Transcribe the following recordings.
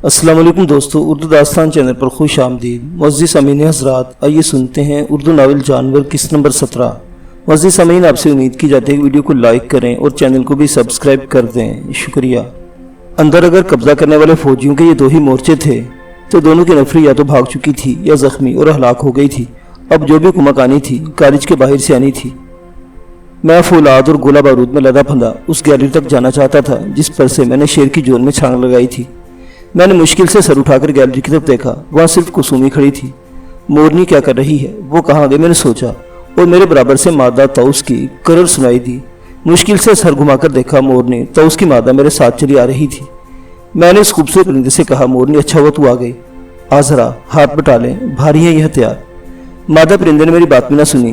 अस्सलाम वालेकुम दोस्तों, उर्दू दास्तान चैनल पर खुश आमदीद। मुअज़्ज़िज़ अमीन हज़रात, आइए सुनते हैं उर्दू नावल जानवर किस्त नंबर 17। मुअज़्ज़िज़ अमीन, आपसे उम्मीद की जाती है कि वीडियो को लाइक करें और चैनल को भी सब्सक्राइब कर दें, शुक्रिया। अंदर अगर कब्जा करने वाले फौजियों के ये दो ही मोर्चे थे तो दोनों की नफरी या तो भाग चुकी थी या जख्मी और हलाक हो गई थी। अब जो भी कुमक आनी थी कॉलेज के बाहर से आनी थी। मैं फौलाद और गोला बारूद में लदा फंदा उस गैलरी तक जाना चाहता था जिस पर से मैंने शेर की जोन में छांग लगाई थी। मैंने मुश्किल से सर उठाकर गैलरी की तरफ देखा। वहाँ सिर्फ कुसुमी खड़ी थी। मोरनी क्या कर रही है, वो कहाँ गई, मैंने सोचा और मेरे बराबर से मादा ताउस की करर सुनाई दी। मुश्किल से सर घुमाकर देखा। मोरनी ताउस की मादा मेरे साथ चली आ रही थी। मैंने इस खूबसूरत परिंदे से कहा, मोरनी अच्छा हुआ तू आ गई, आ जरा हाथ बटा ले, भारी है यह हथियार। मादा परिंदे ने मेरी बात भी ना सुनी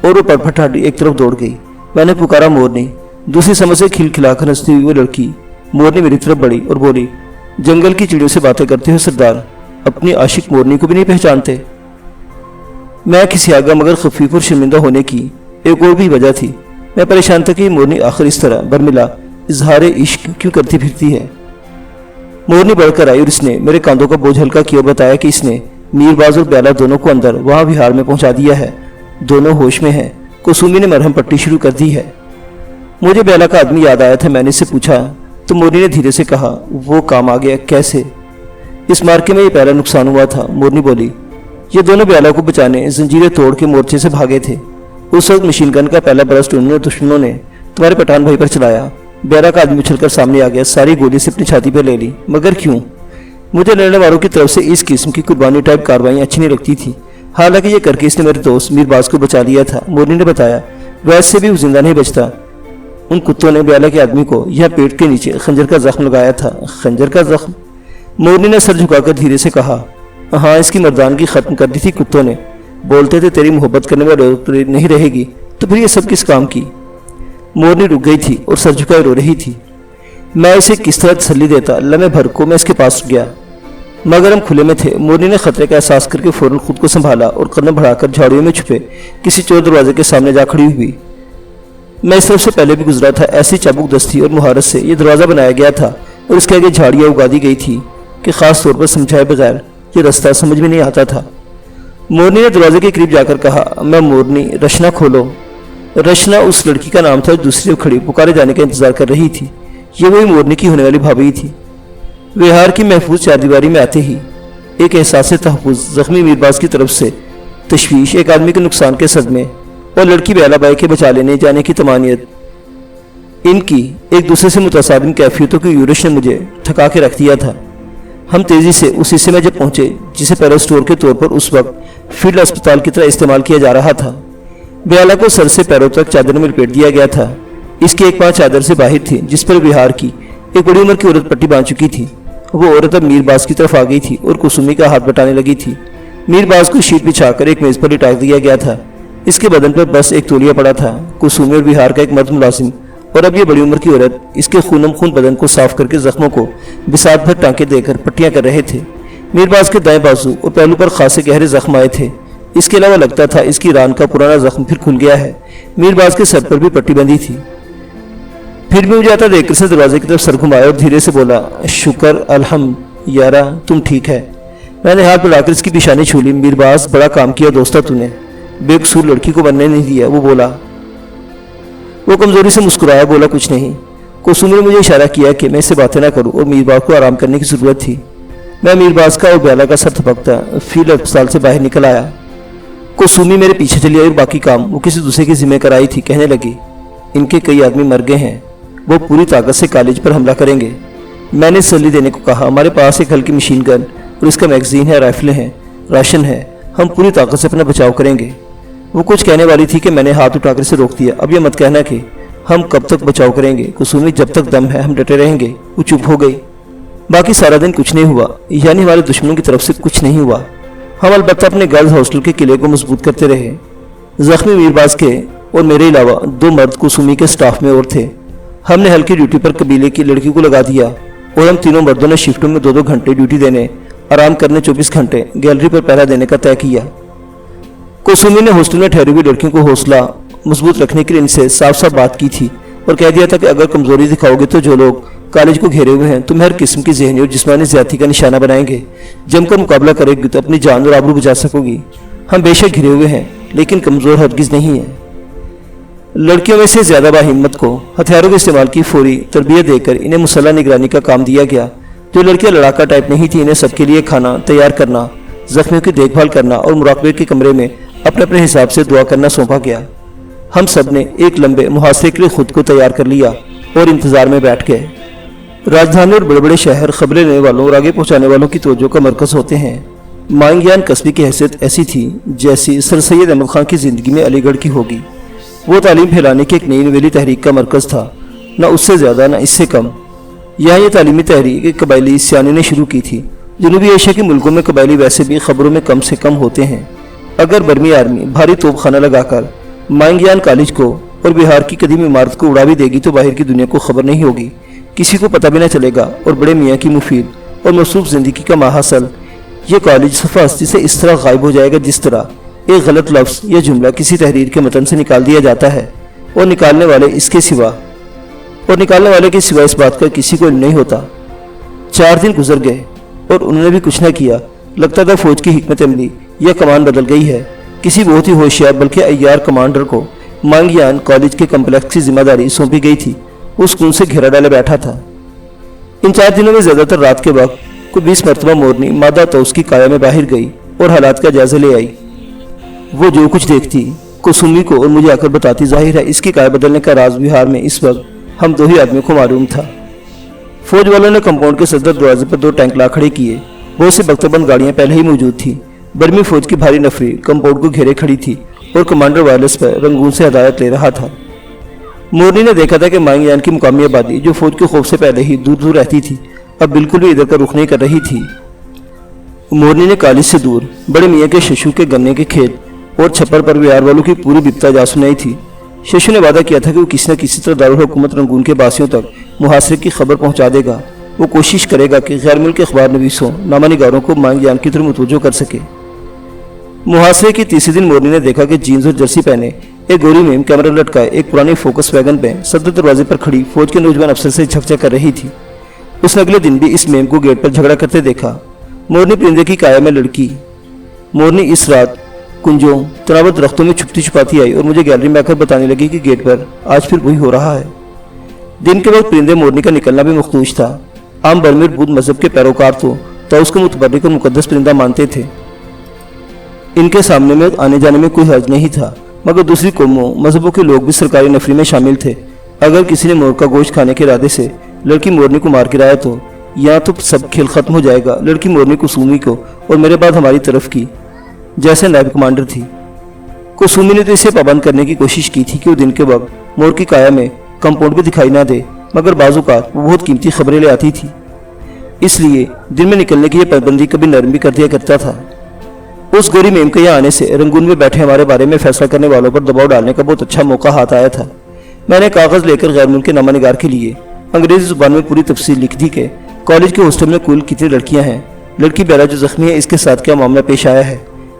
और वो परफटाटी एक तरफ दौड़ गई। मैंने पुकारा, मोरनी। दूसरी समझ से खिलखिलाकर हंसती हुई वो लड़की मोरनी मेरी तरफ बढ़ी और बोली, जंगल की चिड़ियों से बातें करते हो सरदार, अपनी आशिक मोरनी को भी नहीं पहचानते। मैं किसी आगा मगर खफीफ और शर्मिंदा होने की एक और भी वजह थी। मैं परेशान था कि मोरनी आखिर इस तरह बरमिला इजहार इश्क क्यों करती फिरती है। मोरनी बढ़कर आई और इसने मेरे कांधों का बोझ हल्का किया और बताया कि इसने मीरबाज और ब्याला दोनों को अंदर वहां विहार में पहुंचा दिया है। दोनों होश में हैं। कुसुमी ने मरहम पट्टी शुरू कर दी है। मुझे ब्याला का आदमी याद आया था। मैंने इससे पूछा तो मोरनी ने धीरे से कहा, वो काम आ गया। कैसे? इस मार्के में ये पहला नुकसान हुआ था। मोरनी बोली, ये दोनों ब्याला को बचाने जंजीरें तोड़ के मोर्चे से भागे थे। उस वक्त मशीन गन का पहला बरस्ट उन्होंने दुश्मनों ने तुम्हारे पठान भाई पर चलाया। ब्याला का आदमी उछलकर सामने आ गया, सारी गोली से अपनी छाती पर ले ली। मगर क्यों? मुझे लड़ने वालों की तरफ से इस किस्म की कुर्बानी टाइप कार्रवाई अच्छी नहीं लगती थी। हालांकि ये करके इसने मेरे दोस्त मीरबाज को बचा लिया था। मोरनी ने बताया, वैसे भी वो जिंदा नहीं बचता। उन कुत्तों ने ब्याला के आदमी को यह पेट के नीचे खंजर का जख्म लगाया था। खंजर का जख्म? मोरनी ने सर झुकाकर धीरे से कहा, हाँ, इसकी मर्दानगी खत्म कर दी थी कुत्तों ने। बोलते थे तेरी मोहब्बत करने वाली नहीं रहेगी, तो फिर ये सब किस काम की? मोरनी रुक गई थी और सर झुकाए रो रही थी। मैं इसे किस तरह तसल्ली देता। लम्हे भर को मैं इसके पास गया मगर हम खुले में थे। मोरनी ने खतरे का एहसास करके फौरन खुद को संभाला और कदम बढ़ाकर झाड़ियों में छुपे किसी चोर दरवाजे के सामने जा खड़ी हुई। मैं इस तरफ से पहले भी गुजरा था। ऐसी चाबुक दस्ती और मुहारत से यह दरवाजा बनाया गया था और इसके आगे झाड़ियाँ उगा दी गई थी कि खास तौर पर समझाए बगैर ये रास्ता समझ में नहीं आता था। मोरनी ने दरवाजे के करीब जाकर कहा, मैं मोरनी, रचना खोलो। रचना उस लड़की का नाम था जो दूसरी तरफ खड़ी पुकारे जाने का इंतजार कर रही थी। ये वही मोरनी की होने वाली भाभी थी। विहार की महफूज चारदीवारी में आते ही एक एहसास तहफ़्फ़ुज़, जख्मी मीरबाज की तरफ से तशवीश, एक आदमी के नुकसान के सदमे और लड़की ब्याला बाई के बचा लेने जाने की तमानियत, इनकी एक दूसरे से मुतसाबिन कैफियतों की यूरिश ने मुझे थका के रख दिया था। हम तेज़ी से उस हिस्से में जब पहुंचे जिसे पैरा स्टोर के तौर पर उस वक्त फील्ड अस्पताल की तरह इस्तेमाल किया जा रहा था। ब्याला को सर से पैरों तक चादर में लपेट दिया गया था। इसकी एक पाँव चादर से बाहर थी जिस पर बिहार की एक बड़ी उम्र की औरत पट्टी बांध चुकी थी। वो औरत अब मीरबाज की तरफ आ गई थी और कुसुमी का हाथ बटाने लगी थी। मीरबाज को शीट बिछाकर एक मेज पर लिटा दिया गया था। इसके बदन पर बस एक तौलिया पड़ा था। कुसुमी और बिहार का एक मर्द मुलाजिम और अब ये बड़ी उम्र की औरत इसके खूनम खून बदन को साफ करके जख्मों को बिसात भर टांके देकर पट्टियां कर रहे थे। मीरबाज के दाएं बाजू और पहलू पर खासे गहरे जख्म आए थे। इसके अलावा लगता था इसकी रान का पुराना जख्म फिर खुल गया है। मीरबाज के सर पर भी पट्टी बंधी थी। फिर भी मुझे आता देखकर से दरवाजे की तरफ सर घुमाया और धीरे से बोला, शुक्र अल्हम्द यारा, तुम ठीक है। मैंने हाथ बढ़ाकर इसकी पेशानी छू ली। मीरबाज, बड़ा काम किया दोस्ता तूने, बेकसूर लड़की को बनने नहीं दिया। वो बोला। वो कमजोरी से मुस्कुराया, बोला कुछ नहीं। कुसुमी ने मुझे इशारा किया कि मैं इससे बातें ना करूं और मीरबाज को आराम करने की जरूरत थी। मैं मीरबाज का और ब्याला का सर थपकता फील्ड अस्पताल से बाहर निकल आया। कुसुमी मेरे पीछे चली आई और बाकी काम वो किसी दूसरे की जिम्मे कराई थी। कहने लगी, इनके कई आदमी मर गए हैं, वो पूरी ताकत से कॉलेज पर हमला करेंगे। मैंने सल्ली देने को कहा, हमारे पास एक हल्की मशीन गन और इसका मैगजीन है, राइफलें हैं, राशन है, हम पूरी ताकत से अपना बचाव करेंगे। वो कुछ कहने वाली थी कि मैंने हाथ उठाकर से रोक दिया। अब यह मत कहना कि हम कब तक बचाव करेंगे कुसुमी, जब तक दम है हम डटे रहेंगे। वो चुप हो गई। बाकी सारा दिन कुछ नहीं हुआ, यानी हमारे दुश्मनों की तरफ से कुछ नहीं हुआ। हम अलबत्ता अपने गर्ल्स हॉस्टल के किले को मजबूत करते रहे। जख्मी मीरबाज के और मेरे अलावा 2 मर्द कुसुमी के स्टाफ में और थे। हमने हल्की ड्यूटी पर कबीले की लड़की को लगा दिया और हम तीनों मर्दों ने शिफ्टों में 2-2 घंटे ड्यूटी देने, आराम करने 24 घंटे गैलरी पर पहरा देने का तय किया। कुसुमी ने हॉस्टल में ठहरी हुई लड़कियों को हौसला मजबूत रखने के लिए इनसे साफ साफ बात की थी اور کہہ دیا تھا کہ اگر کمزوری دکھاؤ گے تو جو لوگ کالج کو گھیرے ہوئے ہیں تمہیں ہر قسم کی ذہنی اور جسمانی زیادتی کا نشانہ بنائیں گے۔ جم کر مقابلہ کرے گی تو اپنی جان اور آبرو بچا سکو گی۔ ہم بے شک گھرے ہوئے ہیں لیکن کمزور ہرگز نہیں ہیں۔ لڑکیوں میں سے زیادہ باہمت کو ہتھیاروں کے استعمال کی فوری تربیت دے کر انہیں مسلح نگرانی کا کام دیا گیا۔ جو لڑکیاں لڑاکا ٹائپ نہیں تھیں انہیں سب کے لیے کھانا تیار کرنا، زخمیوں کی دیکھ بھال کرنا اور مراقبے کے کمرے میں اپنے اپنے حساب سے دعا کرنا سونپا گیا۔ ہم سب نے ایک لمبے محاصرے کے لیے خود کو تیار کر لیا اور انتظار میں بیٹھ گئے۔ راجدھانی اور بڑے بڑے شہر خبریں لینے والوں اور آگے پہنچانے والوں کی توجہ کا مرکز ہوتے ہیں۔ مانگیان قصبے کی حیثیت ایسی تھی جیسی سر سید احمد خان کی زندگی میں علی گڑھ کی ہوگی۔ وہ تعلیم پھیلانے کی ایک نئی نویلی تحریک کا مرکز تھا، نہ اس سے زیادہ نہ اس سے کم۔ یہاں یہ تعلیمی تحریک ایک قبائلی سیانی نے شروع کی تھی۔ جنوبی ایشیا کے ملکوں میں قبائلی ویسے بھی خبروں میں کم سے کم ہوتے ہیں۔ اگر برمی آرمی بھاری توپ خانہ لگا کر مانگیان کالج کو اور بہار کی قدیم عمارت کو اڑا بھی دے گی تو باہر کی دنیا کو خبر نہیں ہوگی، کسی کو پتہ بھی نہ چلے گا، اور بڑے میاں کی مفید اور مصروف زندگی کا ماحصل یہ کالج صفحہ ہستی سے اس طرح غائب ہو جائے گا جس طرح ایک غلط لفظ یا جملہ کسی تحریر کے متن سے نکال دیا جاتا ہے اور نکالنے والے کے سوا اس بات کا کسی کو علم نہیں ہوتا۔ 4 دن گزر گئے اور انہوں نے بھی کچھ نہ کیا۔ لگتا تھا فوج کی حکمت عملی یا کمان بدل گئی ہے۔ کسی بہت ہی ہوشیار بلکہ عیار کمانڈر کو مانگیان کالج کے کمپلیکس کی ذمہ داری سونپی گئی تھی۔ اس کون سے گھیرا ڈالے بیٹھا تھا۔ ان 4 دنوں میں زیادہ تر رات کے وقت کو 20 مرتبہ مورنی مادہ تو اس کی کایا میں باہر گئی اور حالات کا جائزہ لے آئی۔ وہ جو کچھ دیکھتی کسومی کو اور مجھے آ کر بتاتی، ظاہر ہے اس کی کایا بدلنے کا راز بہار میں اس وقت ہم 2 ہی آدمیوں کو معلوم تھا۔ فوج والوں نے کمپاؤنڈ کے صدر دروازے پر 2 ٹینک لا کھڑے کیے۔ بہت سی بختربند گاڑیاں پہلے ہی موجود تھیں۔ برمی فوج کی بھاری نفری کمپاؤنڈ کو گھیرے کھڑی تھی اور کمانڈر وائرلیس پر رنگون سے ہدایت لے رہا تھا۔ مورنی نے دیکھا تھا کہ مانگیان کی مقامی آبادی جو فوج کے خوف سے پہلے ہی دور دور رہتی تھی اب بالکل بھی ادھر کا رخ نہیں کر رہی تھی۔ مورنی نے کالج سے دور بڑے میاں کے ششو کے گنے کے کھیت اور چھپر پر بہار والوں کی پوری بپتا جا سنائی تھی۔ ششو نے وعدہ کیا تھا کہ وہ کسی نہ کسی طرح دارالحکومت رنگون کے باسیوں تک محاصرے کی خبر پہنچا دے گا۔ وہ کوشش کرے گا کہ غیر ملک اخبار نویسوں نامہ نگاروں کو مانگیان کی طرف متوجہ کر سکے۔ محاصرے کے تیسرے دن مورنی نے دیکھا کہ جینز اور جرسی پہنے ایک گوری میم کیمرہ لٹکائے ایک پرانی فوکس ویگن پہ صدر دروازے پر کھڑی فوج کے نوجوان افسر سے جھکجھک کر رہی تھی۔ اس نے اگلے دن بھی اس میم کو گیٹ پر جھگڑا کرتے دیکھا۔ مورنی پرندے کی کایا میں لڑکی مورنی اس رات کنجوں تناور درختوں میں چھپتی چھپاتی آئی اور مجھے گیلری میں آ کر بتانے لگی کہ گیٹ پر آج پھر وہی ہو رہا ہے۔ دن کے وقت پرندے مورنی کا نکلنا بھی مخدوش تھا۔ عام برمی اور بدھ مذہب کے پیروکار تو اس کو متبرک اور مقدس پرندہ مانتے تھے۔ ان کے سامنے میں آنے جانے میں کوئی حرج نہیں تھا، مگر دوسری قوموں مذہبوں کے لوگ بھی سرکاری نفری میں شامل تھے۔ اگر کسی نے مور کا گوشت کھانے کے ارادے سے لڑکی مورنی کو مار گرایا تو یہاں تو سب کھیل ختم ہو جائے گا۔ لڑکی مورنی کسومی کو اور میرے بعد ہماری طرف کی جیسے نائب کمانڈر تھی۔ کسومی نے تو اسے پابند کرنے کی کوشش کی تھی کہ وہ دن کے وقت مور کی کایا میں کمپاؤنڈ بھی دکھائی نہ دے، مگر بعض اوقات وہ بہت قیمتی خبریں لے آتی تھی، اس لیے دن میں نکلنے کی یہ پابندی کبھی نرم بھی کر دیا کرتا تھا۔ اس گوری میم کے یہاں آنے سے رنگون میں بیٹھے ہمارے بارے میں فیصلہ کرنے والوں پر دباؤ ڈالنے کا بہت اچھا موقع ہاتھ آیا تھا۔ میں نے کاغذ لے کر غیر ملک کے نامہ نگار کے لیے انگریزی زبان میں پوری تفصیل لکھ دی کہ کالج کے ہاسٹل میں کل کتنی لڑکیاں ہیں، لڑکی بیرا جو زخمی ہے اس کے ساتھ کیا معاملہ پیش آیا ہے،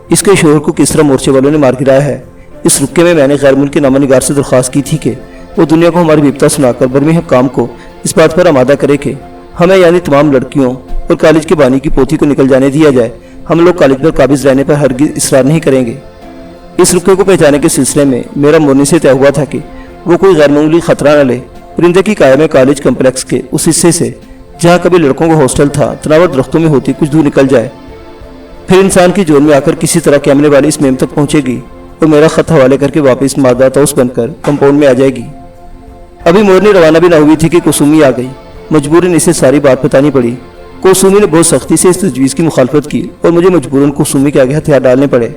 اس کے شوہر کو کس طرح مورچے والوں نے مار گرایا ہے۔ اس رکے میں نے غیر ملک کے نامہ نگار سے درخواست کی تھی کہ وہ دنیا کو ہماری بپتا سنا کر برمی حکام کو اس بات پر آمادہ کرے کہ ہمیں یعنی تمام لڑکیوں اور کالج کے بانی کی پوتی کو نکل جانے دیا جائے۔ ہم لوگ کالج پر قابض رہنے پر ہرگز اصرار نہیں کریں گے۔ اس رکے کو پہچانے کے سلسلے میں میرا مورنی سے طے ہوا تھا کہ وہ کوئی غیر معمولی خطرہ نہ لے۔ پرندے کی کایا میں کالج کمپلیکس کے اس حصے سے جہاں کبھی لڑکوں کا ہاسٹل تھا تناور درختوں میں ہوتی کچھ دور نکل جائے، پھر انسان کی جون میں آ کر کسی طرح کیمرے والی اس میم تک پہنچے گی اور میرا خط حوالے کر کے واپس مادہ توس بن کر کمپاؤنڈ میں آ جائے گی۔ ابھی مورنی روانہ بھی نہ ہوئی تھی کہ کسومی آ گئی۔ مجبوراً اسے ساری بات بتانی پڑی۔ کسومی نے بہت سختی سے اس تجویز کی مخالفت کی اور مجھے مجبوراً کسومی کے آگے ہتھیار ڈالنے پڑے،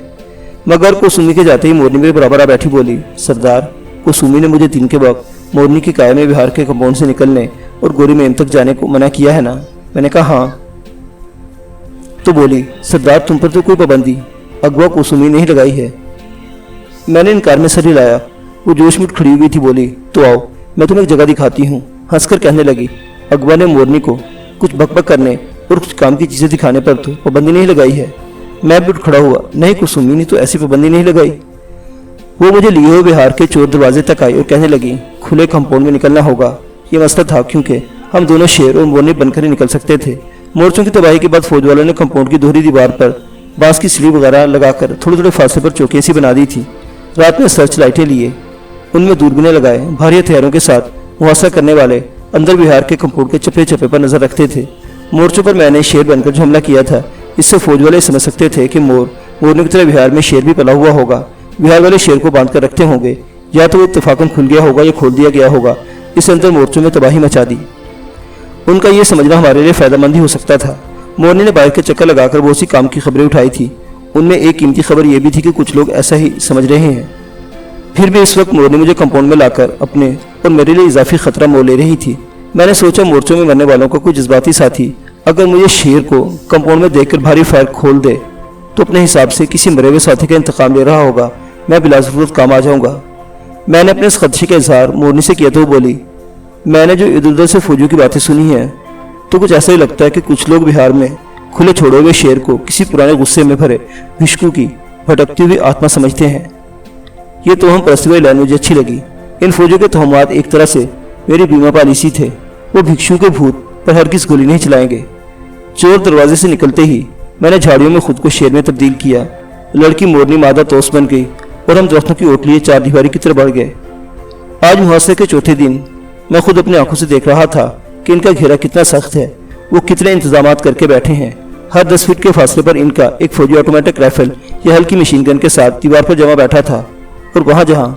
مگر کسومی کے جاتے ہی مورنی میرے برابر آ بیٹھی بولی، سردار کسومی نے مجھے دن کے وقت مورنی کی کایا میں بہار کے کمپاؤنڈ سے نکلنے اور گوری میم تک جانے کو منع کیا ہے نا؟ میں نے کہا ہاں۔ تو بولی، سردار تم پر تو کوئی پابندی اغوا کسومی نہیں لگائی ہے۔ میں نے انکار میں سر ہلایا۔ وہ جوش میں کھڑی ہوئی تھی، بولی، تو آؤ میں تمہیں ایک جگہ دکھاتی ہوں۔ ہنس کر کہنے لگی، اغوا نے مورنی کو کچھ بک بک کرنے اور کچھ کام کی چیزیں دکھانے پر تو پابندی نہیں لگائی ہے۔ میں بھی اٹھ کھڑا ہوا، نہیں کسومی نے تو ایسی پابندی نہیں لگائی۔ वो मुझे लिए हुए बिहार के चोर दरवाजे तक आई और कहने लगी, खुले कंपाउंड में निकलना होगा। ये मसला था क्योंकि हम दोनों शेर और मोरनी बनकर ही निकल सकते थे। मोर्चों की तबाही के बाद फौज वालों ने कंपाउंड की दोहरी दीवार पर बांस की स्लीव वगैरह लगाकर थोड़े थोड़े फासले पर चौकी सी बना दी थी। रात में सर्च लाइटें लिए, उनमें दूरबीनें लगाए, भारी हथियारों के साथ मुहासा करने वाले अंदर बिहार के कंपाउंड के चप्पे चप्पे पर नजर रखते थे। मोर्चों पर मैंने शेर बनकर जो हमला किया था, इससे फौज वाले समझ सकते थे कि मोरनी की तरह बिहार में शेर भी पला हुआ होगा। बिहार वाले शेर को बांध कर रखते होंगे, या तो वो इत्तेफाकन खुल गया होगा या खोल दिया गया होगा। इस अंदर मोर्चों में तबाही मचा दी। उनका ये समझना हमारे लिए फायदेमंद ही हो सकता था। मोरनी ने बाहर के चक्कर लगाकर बहुत सी काम की खबरें उठाई थी। उनमें एक कीमती खबर यह भी थी कि कुछ लोग ऐसा ही समझ रहे हैं। फिर भी इस वक्त मोरनी मुझे कंपाउंड में लाकर अपने और मेरे लिए इजाफी खतरा मोल ले रही थी। मैंने सोचा, मोर्चों में मरने वालों का कोई जज्बाती साथी अगर मुझे शेर को कंपाउंड में देखकर भारी फायर खोल दे तो अपने हिसाब से किसी मरे हुए साथी का इंतकाम ले रहा होगा। मैं बिला ज़रूरत काम आ जाऊंगा। मैंने अपने इस खदशे का इजहार मोरनी से किया तो वो बोली, मैंने जो इधर उधर से फौजियों की बातें सुनी हैं तो कुछ ऐसा ही लगता है कि कुछ लोग बिहार में खुले छोड़े हुए शेर को किसी पुराने गुस्से में भरे भिक्षुक की भटकती हुई आत्मा समझते हैं। ये तो हम परस्ती लाइन मुझे अच्छी लगी। इन फौजियों के तोहमात एक तरह से मेरी बीमा पॉलिसी थे। वो भिक्षु के भूत पर हर किस गोली नहीं चलाएंगे। चोर दरवाजे से निकलते ही मैंने झाड़ियों में खुद को शेर में तब्दील किया। लड़की मोरनी मादा तोस बन गई और हम दरख्तों की ओट लिए चार दीवारी की तरफ बढ़ गए। आज मुहासरे के चौथे दिन मैं खुद अपनी आंखों से देख रहा था कि इनका घेरा कितना सख्त है। वो कितने इंतजामात करके बैठे हैं। हर 10 फीट के फासले पर इनका एक फौजी ऑटोमेटिक राइफल या हल्की मशीन गन के साथ दीवार पर जमा बैठा था। और वहां जहां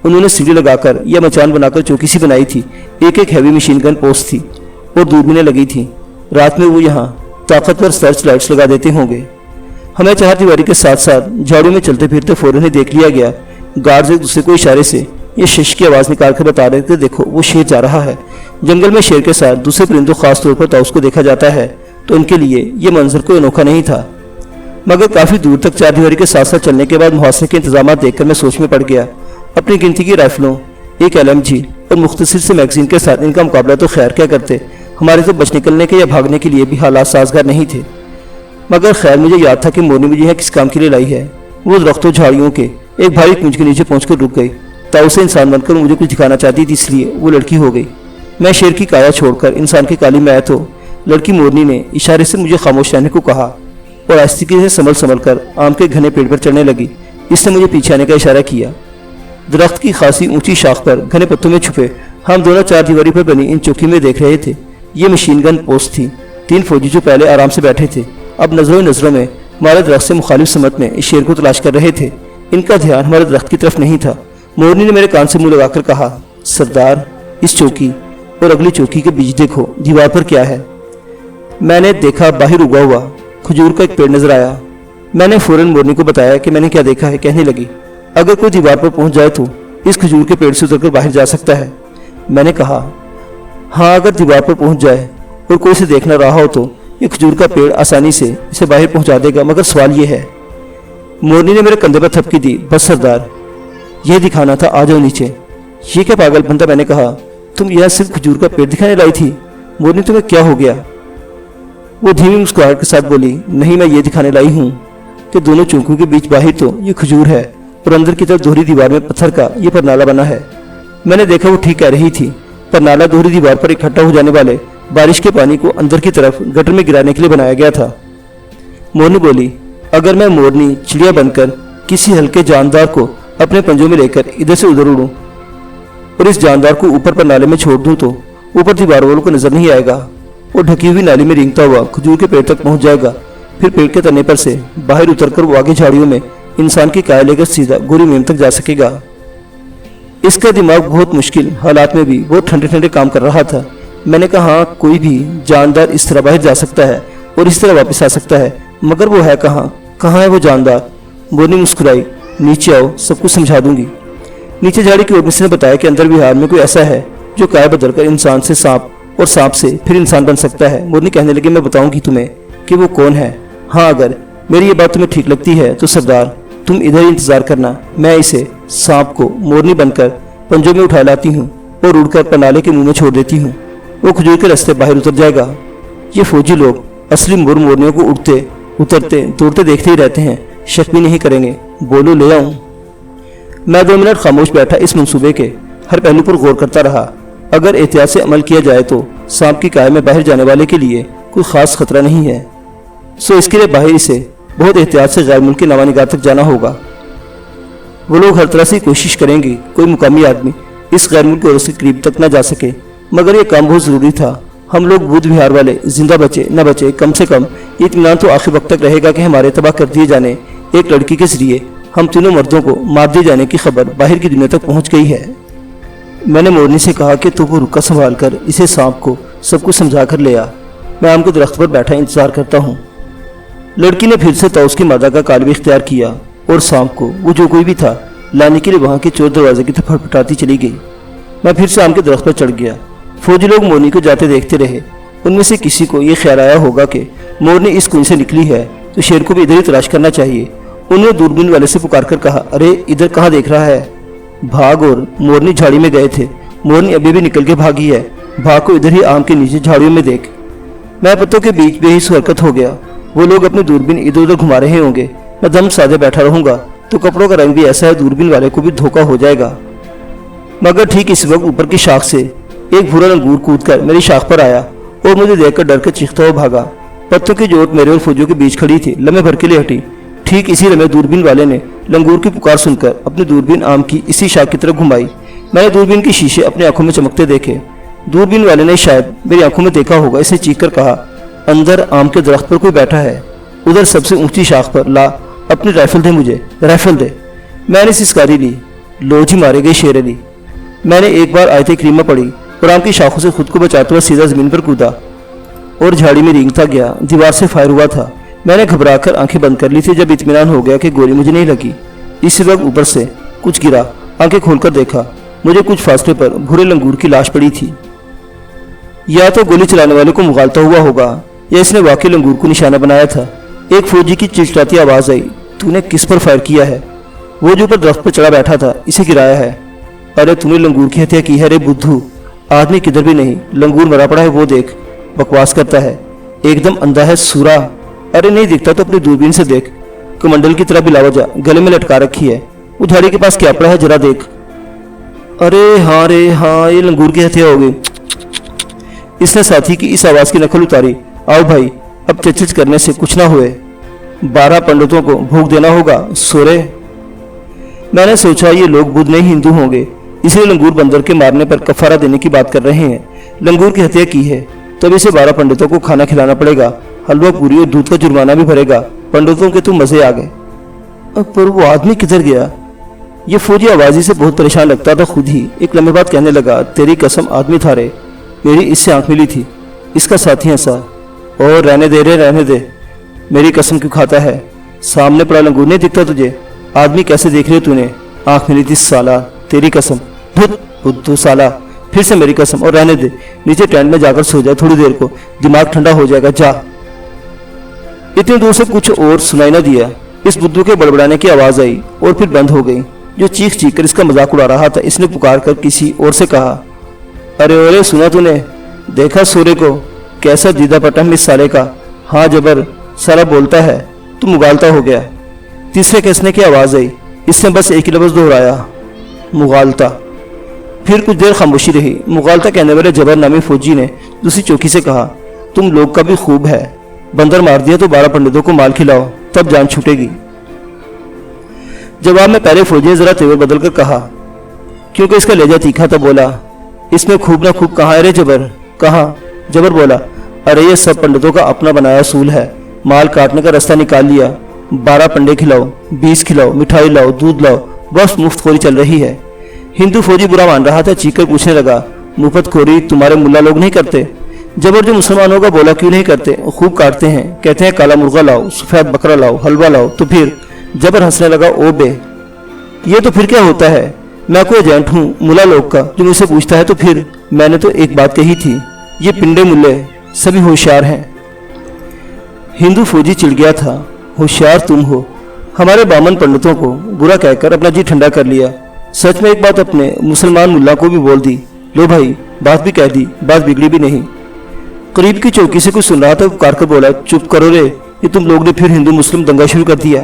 उन्होंने सीढ़ी लगाकर या मचान बनाकर चौकी सी बनाई थी, एक एक हैवी मशीन गन पोस्ट थी और दूरबीनें लगी थी। रात में वो यहाँ ताकतवर सर्च लाइट्स लगा देते होंगे। हमें चार दीवारी के साथ साथ झाड़ू में चलते फिरते फौरन ही देख लिया गया। गार्ड्स एक दूसरे को इशारे से ये शिश की आवाज निकाल कर बता रहे थे, देखो वो शेर जा रहा है। जंगल में शेर के साथ दूसरे परिंदों खास तौर पर ताउस को देखा जाता है, तो उनके लिए ये मंजर कोई अनोखा नहीं था। मगर काफी दूर तक चार दीवारी के साथ साथ चलने के बाद मुहासरे के इंतजाम देखकर मैं सोच में पड़ गया। अपनी गिनती की राइफलों, एक LMG और मुख्तसर से मैगजीन के साथ इनका मुकाबला तो खैर क्या करते, हमारे तो बच निकलने के या भागने के लिए भी हालात साजगार नहीं थे। मगर खैर मुझे याद था कि मोरनी मुझे यहाँ किस काम के लिए लाई है। वो दरख्तों झाड़ियों के एक भारी कुंज के नीचे पहुंचकर रुक गई। ताऊ से इंसान बनकर मुझे कुछ दिखाना चाहती थी, इसलिए वो लड़की हो गई। मैं शेर की काया छोड़कर इंसान की काली में आया तो लड़की मोरनी ने इशारे से मुझे खामोश रहने को कहा और आस्तिकी से संभल कर आम के घने पेड़ पर चढ़ने लगी। इसने मुझे पीछे आने का इशारा किया। दरख्त की खासी ऊंची शाख पर घने पत्तों में छुपे हम दोनों चार दीवारी पर बनी इन चौकी में देख रहे थे। ये मशीन गन पोस्ट थी। 3 फौजी जो पहले आराम से बैठे थे अब नजरों में हमारे दरख्त से मुखालिफ समत में इस शेर को तलाश कर रहे थे। इनका ध्यान हमारे दरख्त की तरफ नहीं था। मोरनी ने मेरे कान से मुंह लगाकर कहा, सरदार इस चौकी और अगली चौकी के बीच देखो, दीवार पर क्या है। मैंने देखा, बाहर उगा हुआ खजूर का एक पेड़ नजर आया। मैंने फौरन मोरनी को बताया कि मैंने क्या देखा है। कहने लगी, अगर कोई दीवार पर पहुंच जाए तो इस खजूर के पेड़ से उतरकर बाहर जा सकता है। मैंने कहा, हाँ अगर दीवार पर पहुंच जाए और कोई इसे देख न रहा हो तो ये खजूर का पेड़ आसानी से इसे बाहर पहुंचा देगा। मगर सवाल ये है। मोरनी ने मेरे कंधे पर थपकी दी, बस सरदार यह दिखाना था, आ जाओ नीचे। ये क्या पागल बनता, मैंने कहा, तुम यह सिर्फ खजूर का पेड़ दिखाने लाई थी। मोरनी तुम्हें क्या हो गया। वो धीमी मुस्कुराहट के साथ बोली, नहीं मैं ये दिखाने लाई हूँ कि दोनों चौकों के बीच बाहर तो ये खजूर है और अंदर की तरफ दोहरी दीवार में पत्थर का ये परनाला बना है। मैंने देखा वो ठीक कह रही थी। परनाला दोहरी दीवार पर इकट्ठा हो जाने वाले बारिश के पानी को अंदर की तरफ गटर में गिराने के लिए बनाया गया था। मोरनी बोली, अगर मैं मोरनी चिड़िया बनकर किसी हल्के जानदार को अपने पंजों में लेकर इधर से उधर उड़ूं और इस जानदार को ऊपर पर नाले में छोड़ दूं तो ऊपर दीवार वालों को नजर नहीं आएगा। वो ढकी हुई नाली में रेंगता हुआ खजूर के पेड़ तक पहुंच जाएगा। फिर पेड़ के तने पर से बाहर उतरकर वो आगे झाड़ियों में इंसान की काया लेकर सीधा गोरी मेम तक जा सकेगा। इसका दिमाग बहुत मुश्किल हालात में भी बहुत ठंडे ठंडे काम कर रहा था। मैंने कहा, हाँ कोई भी जानदार इस तरह बाहर जा सकता है और इस तरह वापस आ सकता है, मगर वो है कहाँ है वो जानदार। मोरनी मुस्कुराई, नीचे आओ सब कुछ समझा दूंगी। नीचे झाड़ी की ओर ने बताया कि अंदर बिहार में कोई ऐसा है जो काया बदलकर इंसान से सांप और सांप से फिर इंसान बन सकता है। मोरनी कहने लगी, मैं बताऊंगी तुम्हें कि वो कौन है। हाँ अगर मेरी ये बात तुम्हें ठीक लगती है तो सरदार तुम इधर ही इंतजार करना, मैं इसे सांप को मोरनी बनकर पंजों में उठा लाती हूँ और उड़कर परनाले के मुंह में छोड़ देती हूँ। वो खजूर के रास्ते बाहर उतर जाएगा। ये फौजी लोग असली मोरनियों को उड़ते उतरते दौड़ते देखते ही रहते हैं, शक भी नहीं करेंगे। बोलो ले आऊं। मैं 2 मिनट खामोश बैठा इस मंसूबे के हर पहलू पर गौर करता रहा। अगर एहतियात से अमल किया जाए तो सांप की काया में बाहर जाने वाले के लिए कोई खास खतरा नहीं है। सो इसके लिए बाहर से बहुत एहतियात से गैर मुल्की नवानिगाह तक जाना होगा। वो लोग हर तरह से कोशिश करेंगे कोई मुकामी आदमी इस गैर मुल्की औरत के करीब तक न जा सके, मगर यह काम बहुत ज़रूरी था। हम लोग बुद्ध विहार वाले जिंदा बचे न बचे, कम से कम ये इत्मीनान तो आखिर वक्त तक रहेगा कि हमारे तबाह कर दिए जाने एक लड़की के जरिए हम तीनों मर्दों को मार दिए जाने की खबर बाहर की दुनिया तक पहुंच गई है। मैंने मोरनी से कहा कि तू वो रुका संभाल कर इसे सांप को सब कुछ समझा कर ले आ, मैं आम के दरख्त पर बैठा इंतजार करता हूँ। लड़की ने फिर से ताउस की मादा का काल भी इख्तियार किया और सांप को वो जो कोई भी था लाने के लिए वहाँ के चोर दरवाजे की तरफ फटफटाती चली गई। मैं फिर से आम के दरख्त पर चढ़ गया। फौजी लोग मोरनी को जाते देखते रहे। उनमें से किसी को ये ख्याल आया होगा कि मोरनी इस कुएं से निकली है तो शेर को भी इधर ही तलाश करना चाहिए। उन्होंने दूरबीन वाले से पुकार कर कहा, अरे इधर कहाँ देख रहा है, भाग। और मोरनी झाड़ी में गए थे। मोरनी अभी भी निकल के भागी है, भाग को इधर ही आम के नीचे झाड़ियों में देख। मैं पत्तों के बीच में ही हरकत हो गया। वो लोग अपनी दूरबीन इधर उधर घुमा रहे होंगे, मैं दम साधे बैठा रहूंगा तो कपड़ों का रंग भी ऐसा है दूरबीन वाले को भी धोखा हो जाएगा। मगर ठीक इस वक्त ऊपर की शाख से एक भूरा लंगूर कूदकर मेरी शाख पर आया और मुझे देखकर डर कर चीखता हुआ भागा। पत्तों की जोट मेरे और फौजियों के बीच खड़ी थी, लम्हे भर के लिए हटी। ठीक इसी लम्हे दूरबीन वाले ने लंगूर की पुकार सुनकर अपनी दूरबीन आम की इसी शाख की तरफ घुमाई। मैंने दूरबीन के शीशे अपनी आंखों में चमकते देखे। दूरबीन वाले ने शायद मेरी आंखों में देखा होगा, इसे चीख कर कहा, अंदर आम के दरख्त पर कोई बैठा है, उधर सबसे ऊंची शाख पर, ला अपनी राइफल दे, मुझे राइफल दे। मैंने सिसकारी ली, लो जी मारे गए शेर अली। मैंने एक बार आयत करीमा पढ़ी और आम की शाखों से खुद को बचाते हुए सीधा जमीन पर कूदा और झाड़ी में रेंगता गया। दीवार से फायर हुआ था। मैंने घबराकर आंखें बंद कर ली थी जब इत्मीनान हो गया कि गोली मुझे नहीं लगी। इसी वक्त ऊपर से कुछ गिरा। आंखें खोलकर देखा, मुझे कुछ फासले पर भूरे लंगूर की लाश पड़ी थी। या तो गोली चलाने वाले को मुगालता हुआ होगा या इसने वाकई लंगूर को निशाना बनाया था। एक फौजी की चिल्लाती आवाज आई, तूने किस पर फायर किया है? वो जो ऊपर दरख्त पर चढ़ा बैठा था, इसे गिराया है। अरे तूने लंगूर की हत्या की है रे बुद्धू, आदमी किधर भी नहीं, लंगूर मरा पड़ा है वो देख। बकवास करता है, एकदम अंधा है सूरा। अरे नहीं दिखता तो अपनी दूरबीन से देख, कमंडल की तरह बिलावजा गले में लटका रखी है। वो झाड़ी के पास क्या पड़ा है जरा देख। अरे हाँ, ये लंगूर की हत्या हो गई। इसने साथी की इस आवाज की नकल उतारी। आओ भाई, अब चचच करने से कुछ ना हुए, 12 पंडितों को भोग देना होगा सोरे। मैंने सोचा ये लोग बुद्ध नहीं हिंदू होंगे, इसलिए लंगूर बंदर के मारने पर कफारा देने की बात कर रहे हैं। लंगूर की हत्या की है तब इसे 12 पंडितों को खाना खिलाना पड़ेगा, हलवा पूरी और दूध का जुर्माना भी भरेगा। पंडितों के तो मजे आ गए। पर वो आदमी किधर गया? ये फौजी आवाजी से बहुत परेशान लगता था खुद ही। एक लम्हे बाद कहने लगा, तेरी कसम आदमी था रे, मेरी इससे आंख मिली थी। इसका साथी हंसा, और रहने दे रे रहने दे, मेरी कसम क्यों खाता है? सामने पड़ा लंगूर नहीं दिखता तुझे? आदमी कैसे देख रहे तूने? आंख मिली थी साला, तेरी कसम। बुद्धू साला, फिर से मेरी कसम, और रहने दे, नीचे टेंट में जाकर सो जाए थोड़ी देर को, दिमाग ठंडा हो जाएगा, जा। इतनी दूर से कुछ और सुनाई न दिया। इस बुद्धू के बड़बड़ाने की आवाज आई और फिर बंद हो गई। जो चीख चीख कर इसका मजाक उड़ा रहा था, इसने पुकार कर किसी और से कहा, अरे सुना तूने? देखा सूर्य को कैसा दीदा पटम इस साले का? हाँ जबर, साला बोलता है, तू मुगालता हो गया। तीसरे कसने की आवाज आई। इसने बस एक ही लफ्ज दोहराया, मुगालता। फिर कुछ देर खामोशी रही। मुगालता कहने वाले जबर नामी फौजी ने दूसरी चौकी से कहा, तुम लोग का भी खूब है, बंदर मार दिया तो 12 पंडितों को माल खिलाओ, तब जान छूटेगी। जवाब में पहले फौजी ने जरा तेवर बदल कर कहा, क्योंकि इसका लहजा तीखा था, बोला, इसमें खूब ना खूब कहाँ है रे जबर? कहाँ? जबर बोला, अरे ये सब पंडितों का अपना बनाया असूल है, माल काटने का रास्ता निकाल लिया, 12 पंडे खिलाओ, 20 खिलाओ, मिठाई लाओ, दूध लाओ, बस मुफ्तखोरी चल रही है। हिंदू फौजी बुरा मान रहा था, चीखकर पूछने लगा, मुफ्तखोरी तुम्हारे मुल्ला लोग नहीं करते? जबर जो मुसलमानों का बोला, क्यों नहीं करते? खूब काटते हैं, कहते हैं काला मुर्गा लाओ, सफेद बकरा लाओ, हलवा लाओ। तो फिर? जबर हंसने लगा, ओ बे, ये तो फिर क्या होता है? मैं कोई एजेंट हूँ मुल्ला लोग का जो मुझसे पूछता है? तो फिर मैंने तो एक बात कही थी, ये पिंडे मुल्ले सभी होशियार हैं। हिंदू फौजी चिढ़ गया था, होशियार तुम हो, हमारे बामन पंडितों को बुरा कहकर अपना जी ठंडा कर लिया। सच में एक बात अपने मुसलमान मुल्ला को भी बोल दी। लो भाई, बात भी कह दी, बात बिगड़ी भी नहीं। करीब की चौकी से कुछ सुन रहा था, पुकार कर बोला, चुप करो रे, ये तुम लोग ने फिर हिंदू मुस्लिम दंगा शुरू कर दिया।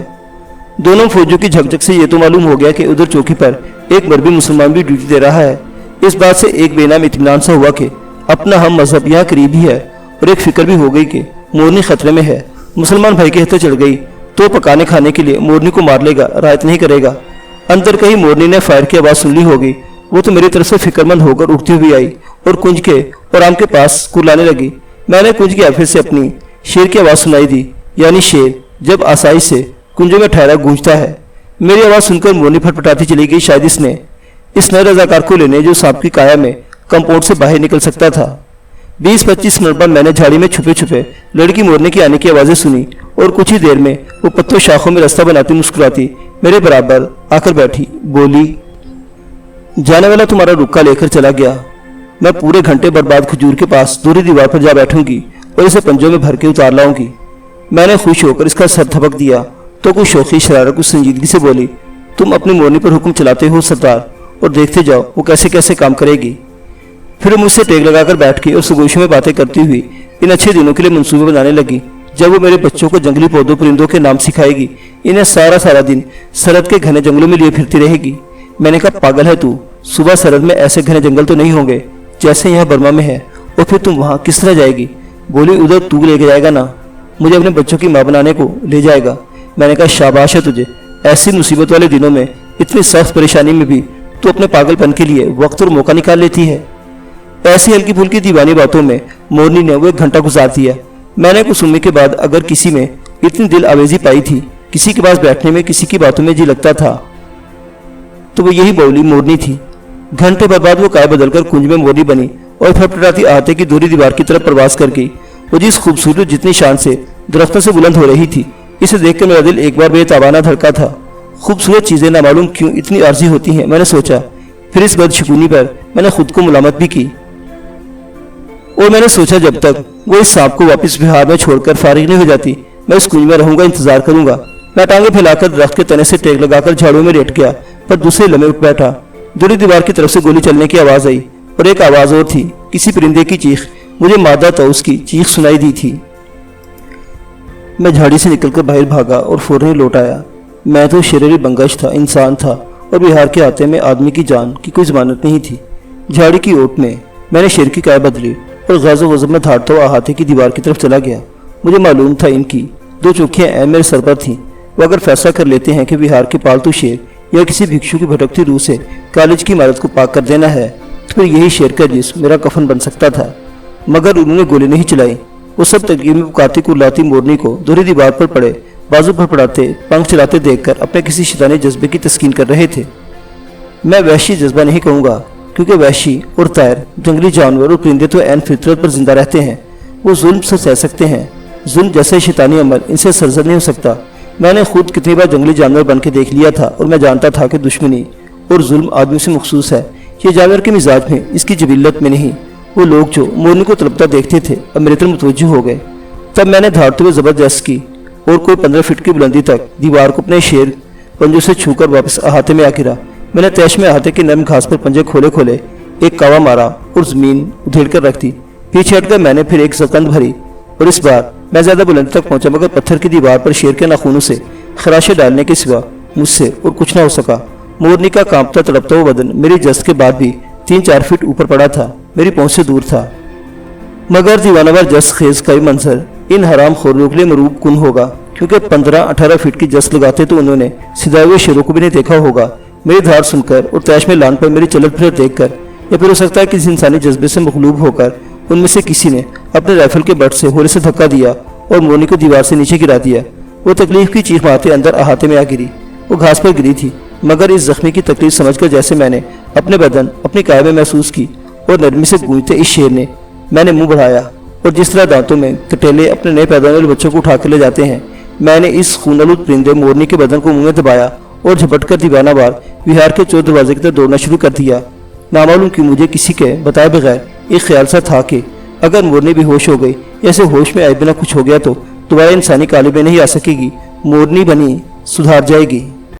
دونوں فوجیوں کی جھکجھک سے یہ تو معلوم ہو گیا کہ ادھر چوکی پر ایک مربی مسلمان بھی ڈیوٹی دے رہا ہے۔ اس بات سے ایک بے نام اطمینان سا ہوا کہ اپنا ہم مذہب یہاں قریب ہی ہے، اور ایک فکر بھی ہو گئی کہ مورنی خطرے میں ہے۔ مسلمان بھائی کے ہتھے چڑھ گئی تو پکانے کھانے کے لیے مورنی کو مار لے گا، رعایت نہیں کرے گا۔ اندر کہیں مورنی نے فائر کی آواز سن لی ہوگی، وہ تو میری طرف سے فکر مند ہو کر اٹھتی ہوئی آئی اور کنج کے اور آم کے پاس کلانے لگی۔ میں نے کنج کی حافظ سے اپنی شیر کی آواز سنائی دی، یعنی شیر جب آسائش سے کنجوں میں ٹھہرا گونجتا ہے۔ میری آواز سن کر مورنی پھٹپٹاتی چلی گئی، شاید اس نئے رضاکار کو لینے جو سانپ کی کایا میں کمپاؤنڈ سے باہر نکل سکتا تھا۔ 20-25 منٹ بعد میں نے جھاڑی میں چھپے چھپے لڑکی مورنی کی آنے کی آوازیں سنی، اور کچھ ہی دیر میں وہ پتوں شاخوں میں رستہ بناتی مسکراتی میرے برابر آ کر بیٹھی، بولی، جانے والا تمہارا رکا لے کر چلا گیا، میں پورے گھنٹے برباد کھجور کے پاس دوری دیوار پر جا بیٹھوں گی اور اسے پنجوں میں بھر کے اتار لاؤں گی۔ میں نے خوش ہو کر اس کا سر تھپک دیا تو کچھ شوخی شرارت کچھ سنجیدگی سے بولی، تم اپنی مورنی پر حکم چلاتے ہو سردار، اور دیکھتے جاؤ وہ کیسے کیسے کام کرے گی۔ پھر وہ مجھ سے ٹیک لگا کر بیٹھ کے اور سگوشوں میں باتیں کرتی ہوئی ان اچھے دنوں کے لیے منصوبے بنانے لگی جب وہ میرے بچوں کو جنگلی پودوں پرندوں کے نام سکھائے گی، انہیں سارا دن سرحد کے گھنے جنگلوں میں لیے پھرتی رہے گی۔ میں نے کہا پاگل ہے تو، صبح سرحد میں ایسے گھنے جنگل تو نہیں ہوں گے جیسے یہاں برما میں ہے، اور پھر تم وہاں کس طرح جائے گی؟ بولی ادھر تو لے کے جائے گا نا، مجھے اپنے بچوں کی ماں بنانے کو لے جائے گا۔ میں نے کہا شاباش ہے تجھے، ایسی مصیبت والے دنوں میں اتنی سخت پریشانی میں بھی تو اپنے پاگل پن کے لیے وقت اور موقع نکال لیتی ہے۔ ایسی ہلکی پھلکی دیوانی باتوں میں مورنی نے وہ 1 گھنٹہ گزار دیا۔ میں نے کچھ امید کے بعد اگر کسی میں اتنی دل آویزی پائی تھی، کسی کے پاس بیٹھنے میں، کسی کی باتوں میں جی لگتا تھا، تو وہ یہی بولی مورنی تھی۔ گھنٹے بعد وہ کائے بدل کر کنج میں مورنی بنی اور پھٹپٹاتی آتے کی دوری دیوار کی طرف پرواز کر گئی۔ وہ جس خوبصورت جتنی شان سے درختوں سے بلند ہو رہی تھی، اسے دیکھ کر میرا دل ایک بار بے تابانہ دھڑکا تھا۔ خوبصورت چیزیں نامعلوم کیوں اتنی عارضی ہوتی ہیں، میں نے سوچا۔ پھر اس بدشگونی پر میں نے خود کو ملامت بھی کی، اور میں نے سوچا جب تک وہ اس سانپ کو واپس بہار میں چھوڑ کر فارغ نہیں ہو جاتی، میں اس کنج میں رہوں گا، انتظار کروں گا۔ میں ٹانگیں پھیلا کر درخت کے تنے سے ٹیک لگا کر جھاڑوں میں لیٹ گیا، پر دوسرے لمحے اٹھ بیٹھا۔ دوری دیوار کی طرف سے گولی چلنے کی آواز آئی، اور ایک آواز اور تھی، کسی پرندے کی چیخ، مجھے مادہ طاؤس کی چیخ سنائی دی تھی۔ میں جھاڑی سے نکل کر باہر بھاگا اور فوراً لوٹ آیا۔ میں تو شریری بنگش تھا، انسان تھا، اور بہار کے آتے میں آدمی کی جان کی کوئی ضمانت نہیں تھی۔ جھاڑی کی اوٹ میں نے شیر کی کائے بدلی اور غیظ و غضب میں دھاڑتا ہوا احاطے کی دیوار کی طرف چلا گیا۔ مجھے معلوم تھا ان کی 2 چوکیاں عین میرے سر پر تھیں۔ وہ اگر فیصلہ کر لیتے ہیں کہ بہار کے پالتو شیر یا کسی بھکشو کی بھٹکتی روح سے کالج کی عمارت کو پاک کر دینا ہے، تو پھر یہی شیر کا جسم میرا کفن بن سکتا تھا۔ مگر انہوں نے گولی نہیں چلائی۔ وہ سب ترکیب میں پکارتی کلاتی مورنی کو دوری دیوار پر پڑے بازو پھڑپڑاتے پنکھ چلاتے دیکھ کر اپنے کسی شیطانی جذبے کی تسکین کر رہے تھے۔ میں وحشی جذبہ نہیں کہوں گا، کیونکہ وحشی اور طائر، جنگلی جانور اور پرندے تو عین فطرت پر زندہ رہتے ہیں، وہ ظلم سے سہ سکتے ہیں، ظلم جیسے شیطانی عمل ان سے سرزد نہیں ہو سکتا۔ میں نے خود کتنی بار جنگلی جانور بن کے دیکھ لیا تھا، اور میں جانتا تھا کہ دشمنی اور ظلم آدمی سے مخصوص ہے، یہ جانور کے مزاج میں، اس کی جبلت میں نہیں۔ وہ لوگ جو مورنی کو تڑپتا دیکھتے تھے اب میری طرف متوجہ ہو گئے۔ تب میں نے دھاڑتے ہوئے زبردست کی اور کوئی 15 فٹ کی بلندی تک دیوار کو اپنے شیر پنجوں سے چھو کر واپس احاطے میں آ گرا۔ میں نے تیش میں احاطے کے نرم گھاس پر پنجے کھولے ایک کاوا مارا اور زمین ادھیڑ کر رکھ دی۔ پیچھے ہٹ کر میں نے پھر ایک زکند بھری، اور اس بار میں زیادہ بلندی تک پہنچا، مگر پتھر کی دیوار پر شیر کے ناخونوں سے خراشے ڈالنے کے سوا مجھ سے اور کچھ نہ ہو سکا۔ مورنی کا کانپتا تڑپتا ہوا بدن میری جست کے بعد بھی 3-4 فٹ اوپر پڑا تھا، میری پہنچ سے دور تھا۔ مگر دیوانہ وار جست خیز کا منظر ان حرام خوروں کے لیے مروب کن ہوگا، کیونکہ 15-18 فٹ کی جست لگاتے تو انہوں نے سدائے ہوئے شیروں کو بھی نہیں دیکھا ہوگا۔ میری دھار سن کر اور تیش میں لان پر میری چلت پھر دیکھ کر، یا پھر ہو سکتا ہے کسی انسانی جذبے سے مغلوب ہو کر ان میں سے کسی نے اپنے رائفل کے بٹ سے ہولے سے دھکا دیا اور مورنی کو دیوار سے نیچے گرا دیا۔ وہ تکلیف کی چیخ مارتے اندر احاطے میں آ گری۔ وہ گھاس پر گری تھی، مگر اس زخمی کی تکلیف سمجھ کر جیسے میں نے اپنے بدن اپنی کائے میں محسوس کی، اور نرمی سے گونجتے اس شیر نے میں نے منہ بڑھایا، اور جس طرح دانتوں میں کٹیلے اپنے نئے پیدا ہونے والے بچوں کو اٹھا کر لے جاتے ہیں، میں نے اس خون آلود پرندے مورنی کے بدن کو منہ میں دبایا اور جھپٹ کر دیوانہ وار بہار کے چور دروازے کی طرف دوڑنا شروع کر دیا۔ نامعلوم کہ مجھے کسی کے بتائے بغیر ایک خیال سا تھا کہ اگر مورنی بھی ہوش ہو گئی، ایسے ہوش میں آئے بنا کچھ ہو گیا تو دوبارہ انسانی قالب میں نہیں آ سکے گی، مورنی بنی سدھار جائے گی۔